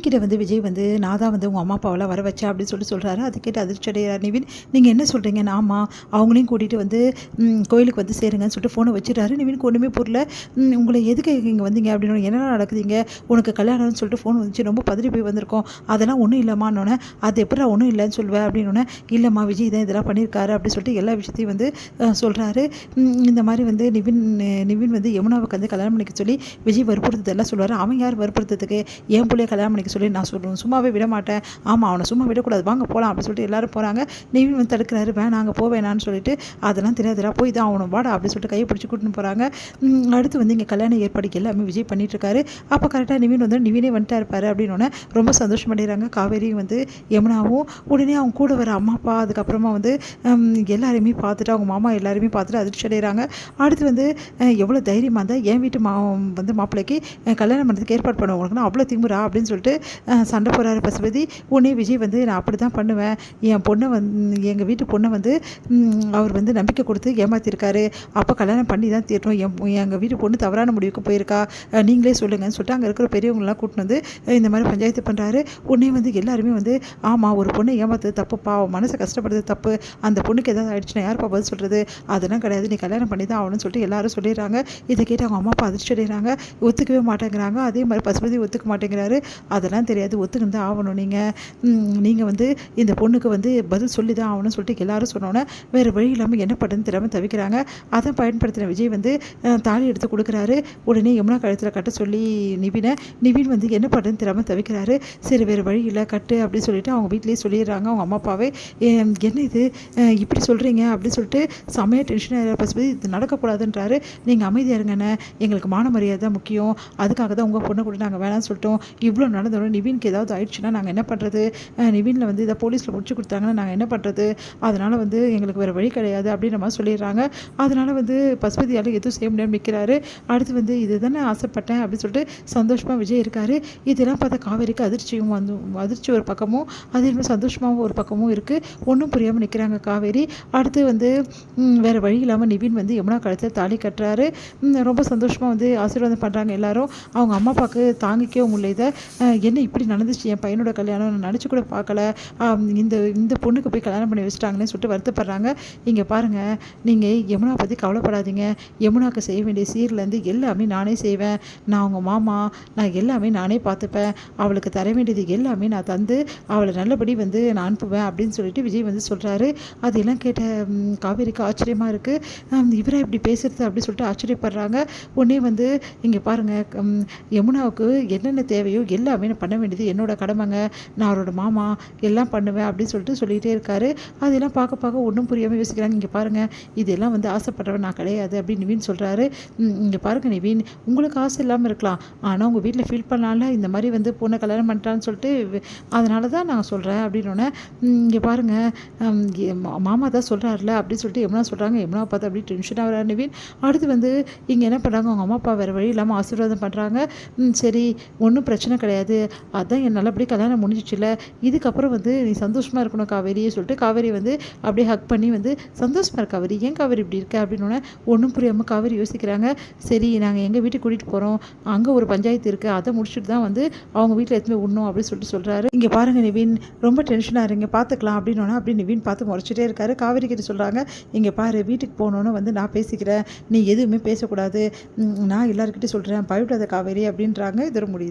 நிவின்கிட்ட வந்து விஜய் வந்து நான் தான் வந்து உங்கள் அம்மா அப்பாவெல்லாம் வர வச்சேன் அப்படின்னு சொல்கிறாரு. அது கேட்டு அதிர்ச்சி அடைகிறார் நிவின். நீங்கள் என்ன சொல்கிறீங்க? ஆமா, அவங்களையும் கூட்டிகிட்டு வந்து கோயிலுக்கு வந்து சேருங்கன்னு சொல்லிட்டு ஃபோனை வச்சுட்டாரு. நிவினுக்கு ஒன்றுமே புரியல. உங்களை எதுக்கு இங்கே வந்தீங்க அப்படின்னு, என்ன நடக்குதுங்க, உனக்கு கல்யாணம்னு சொல்லிட்டு ஃபோன் வந்துச்சு, ரொம்ப பதறி போய் வந்திருக்கோம், அதெல்லாம் ஒன்றும் இல்லைம்மான்னொன்னே, அது எப்படி ஒன்றும் இல்லைன்னு சொல்லுவேன் அப்படின்னோடனே, இல்லைம்மா விஜய் தான் இதெல்லாம் பண்ணியிருக்காரு அப்படின்னு சொல்லிட்டு எல்லா விஷயத்தையும் வந்து சொல்கிறாரு. இந்த மாதிரி வந்து நிவின் வந்து யமுனாவுக்கு வந்து கல்யாணம் பண்ணிக்க சொல்லி விஜய் வற்புறுத்ததெல்லாம் சொல்லுவார். அவன் யார் வற்புறுத்ததுக்கு? என் பிள்ளைய கல்யாணம் பண்ணிக்க சொல்லி நான் சொல்லுவேன், சும்மாவே விட மாட்டேன். ஆமாம், அவனை சும்மா விடக்கூடாது, வாங்க போகலாம் அப்படின்னு சொல்லிட்டு எல்லாரும் போகிறாங்க. நிவின் வந்து தடுக்கிறாரு. வேணாம், அங்கே போவேணான்னு சொல்லிட்டு, அதெல்லாம் தெரியாதுடா, போய் தான் அவனை வாடா அப்படின்னு சொல்லிட்டு கையை பிடிச்சி கூட்டின்னு போகிறாங்க. அடுத்து வந்து இங்கே கல்யாண ஏற்பாடுக்கு எல்லாமே விஜய் பண்ணிட்டுருக்காரு. அப்போ கரெக்டாக நிவினே வந்துட்டா இருப்பார் அப்படின்னு ரொம்ப சந்தோஷமடைகிறாங்க காவேரியும் வந்து யமுனாவும். உடனே அவங்க கூட வர அம்மா அப்பா அதுக்கப்புறமா வந்து எல்லாருமே பார்த்துட்டு, அவங்க மாமா எல்லாருமே பார்த்துட்டு அதிர்ச்சி அடைகிறாங்க. அடுத்து வந்து எவ்வளோ தைரியமாக இருந்தால் என் வீட்டு வந்து மாப்பிள்ளைக்கு கல்யாணம் பண்ணுறதுக்கு ஏற்பாடு பண்ணுவாங்கன்னா அவ்வளோ திமுறா அப்படின்னு சொல்லிட்டு சண்டை போகிறாரு பசுபதி. உடனே விஜய் வந்து நான் அப்படி தான் பண்ணுவேன், என் பொண்ணை வந்து எங்கள் வீட்டு பொண்ணை வந்து அவர் வந்து நம்பிக்கை கொடுத்து ஏமாற்றிருக்காரு, அப்போ கல்யாணம் பண்ணி தான் தீரணும், எங்கள் வீட்டு பொண்ணு தவறான முடிவுக்கு போயிருக்கா, நீங்களே சொல்லுங்கன்னு சொல்லிட்டு அங்கே இருக்கிற பெரியவங்களாம் கூட்டின்னு வந்து இந்த மாதிரி பஞ்சாயத்து பண்ணுறாரு. உடனே வந்து எல்லாருமே வந்து ஆமாம், ஒரு பொண்ணை ஏமாத்துறது தப்புப்பா, மனசை கஷ்டப்படுறது தப்பு, அந்த பொண்ணுக்கு ஏதாவது ஆயிடுச்சுன்னா யார்ப்பா பதில் சொல்கிறது, அதெல்லாம் கிடையாது, நீ கல்யாணம் பண்ணி தான் ஆகணும்னு சொல்லிட்டு எல்லாரும் சொல்லிடுறாங்க. இதை கேட்டு அவங்க அம்மா அப்பா அதிர்ச்சி அடைகிறாங்க. ஒத்துக்கவே மாட்டேங்கிறாங்க. அதே மாதிரி பசுபதி ஒத்துக்க மாட்டேங்கிறாரு. அதெல்லாம் தெரியாது, ஒத்துக்கிட்டு தான் ஆகணும், நீங்கள் வந்து இந்த பொண்ணுக்கு வந்து பதில் சொல்லி தான் ஆகணும்னு சொல்லிட்டு எல்லாரும் சொன்னோன்னே வேறு வழி இல்லாமல் என்ன பண்ணுறதுன்னு தெரியாமல் தவிக்கிறாங்க. அதை பயன்படுத்தின விஜய் வந்து தாலி எடுத்து கொடுக்குறாரு. உடனே யமுனா கழுத்தில் கட்ட சொல்லி நிவின் வந்து என்ன பண்ணுறதுன்னு தெரியாமல் தவிக்கிறாரு. சரி, வேறு வழி இல்லை, கட்டு அப்படின்னு சொல்லிட்டு அவங்க வீட்டிலேயே சொல்லிடுறாங்க. அவங்க அம்மா அப்பாவே என்ன இது இப்படி சொல்கிறீங்க அப்படின்னு சொல்லிட்டு செமையாக டென்ஷன் ஆகிற பசுபதி, இது நடக்கக்கூடாதுன்றாரு. நீங்கள் அமைதியாக இருங்கண்ணே, எங்களுக்கு மான மரியாதை தான் முக்கியம், அதுக்காக தான் உங்கள் பொண்ணை கூட நாங்கள் வேணாம்னு சொல்லிட்டோம். இவ்வளோ நடந்தோட நிவினுக்கு ஏதாவது ஆயிடுச்சுன்னா நாங்கள் என்ன பண்ணுறது, நிவினில் வந்து இதை போலீஸில் முடிச்சு கொடுத்தாங்கன்னா நாங்கள் என்ன பண்ணுறது, அதனால் வந்து எங்களுக்கு வேறு வழி கிடையாது அப்படின்ற மாதிரி சொல்லிடுறாங்க. அதனால் வந்து பசுபதியால் எதுவும் செய்ய முடியாமல் நிற்கிறாரு. அடுத்து வந்து இது தானே ஆசைப்பட்டேன் அப்படின்னு சொல்லிட்டு சந்தோஷமாக விஜய் இருக்கார். இதெல்லாம் பார்த்தா காவேரிக்கு அதிர்ச்சி ஒரு பக்கமும், அதே மாதிரி சந்தோஷமாகவும் ஒரு பக்கமும் இருக்குது. ஒன்றும் புரியாமல் நிற்கிறாங்க காவேரி. அடுத்து வந்து வேறு வழி இல்லாமல் நிவின் வந்து யமுனா கழுத்தில் தாலி கட்டுறாரு. ரொம்ப சந்தோஷமாக வந்து ஆசீர்வாதம் பண்ணுறாங்க எல்லாரும். அவங்க அம்மா அப்பாவுக்கு தாங்கிக்கவே முடியல. இதை என்ன இப்படி நடந்துச்சு, என் பையனோட கல்யாணம் நான் நினச்சி கூட பார்க்கல, இந்த பொண்ணுக்கு போய் கல்யாணம் பண்ணி வச்சுட்டாங்கன்னு சொல்லிட்டு வருத்தப்படுறாங்க. இங்கே பாருங்கள், நீங்கள் யமுனா பற்றி கவலைப்படாதீங்க, யமுனாவுக்கு செய்ய வேண்டிய சீர்லேருந்து எல்லாமே நானே செய்வேன், நான் அவங்க மாமா, நான் எல்லாமே நானே பார்த்துப்பேன், அவளுக்கு தர வேண்டியது எல்லாமே நான் தந்து அவளை நல்லபடி வந்து நான் அனுப்புவேன் அப்படின்னு சொல்லிட்டு விஜய் வந்து சொல்கிறாரு. அதெல்லாம் கேட்ட காவேரிக்கு ஆச்சரியமாக இருக்குது. இவரை இப்படி பேசுகிறது அப்படின்னு சொல்லிட்டு ஆச்சரியப்படுறாங்க. உடனே வந்து இங்கே பாருங்கள், யமுனாவுக்கு என்னென்ன தேவையோ எல்லாமே நான் பண்ண வேண்டியது என்னோட கடமைங்க, நான் அவரோட மாமா, எல்லாம் பண்ணுவேன் அப்படின்னு சொல்லிகிட்டே இருக்காரு. அதெல்லாம் பார்க்க ஒன்றும் புரியாமல் யோசிக்கிறாங்க. இங்கே பாருங்கள், இதெல்லாம் வந்து ஆசைப்படுறவன் நான் கிடையாது அப்படின்னு நிவின் சொல்கிறாரு. இங்கே பாருங்கள் நிவின், உங்களுக்கு ஆசை இல்லாமல் இருக்கலாம், ஆனால் உங்கள் வீட்டில் ஃபீல் பண்ணலாம்ல, இந்த மாதிரி வந்து பொண்ணை கல்யாணம் பண்ணிட்டான்னு சொல்லிட்டு, அதனால தான் நான் சொல்கிறேன் அப்படின்னோடனே, இங்கே பாருங்கள் மாமா தான் சொல்கிறாருல அப்படின்னு சொல்லிட்டு யமுனா சொல்கிறாங்க. யமுனா பார்த்து அப்படி டென்ஷனாக வராரு நிவின். அடுத்து வந்து இங்கே என்ன பண்ணுறாங்க, அவங்க அம்மா அப்பா வேறு வழி இல்லாமல் ஆசீர்வாதம் பண்ணுறாங்க. சரி, ஒன்றும் பிரச்சனை கிடையாது, அதான் என் நல்லபடி கல்யாணம் முடிஞ்சிச்சுல, இதுக்கப்புறம் வந்து நீ சந்தோஷமாக இருக்கணும் காவேரியே சொல்லிட்டு காவேரி வந்து அப்படியே ஹக் பண்ணி வந்து சந்தோஷமாக இருக்க காவேரி, ஏன் காவேரி இப்படி இருக்க அப்படின்னோடனே ஒன்றும் புரியாமல் காவேரி யோசிக்கிறாங்க. சரி, நாங்கள் எங்கள் வீட்டுக்கு கூட்டிகிட்டு போகிறோம், அங்கே ஒரு பஞ்சாயத்து இருக்குது, அதை முடிச்சுட்டு தான் வந்து அவங்க வீட்டில் எதுவுமே உண்ணும் அப்படின்னு சொல்கிறாரு. இங்கே பாருங்கள் நிவின், ரொம்ப டென்ஷனாக இருங்க, பார்த்துக்கலாம் அப்படின்னோன்னா அப்படி நிவின் பார்த்து முறைச்சிட்டே இருக்காரு. காவேரி கிட்ட சொல்கிறாங்க, இங்கே பாரு, வீட்டுக்கு போகணுன்னு வந்து நான் பேசிக்கிறேன், நீ எதுவுமே பேசக்கூடாது, நான் எல்லாருக்கிட்டையும் சொல்கிறேன், பயப்படாத காவேரி அப்படின்றாங்க. இதோட முடியுது.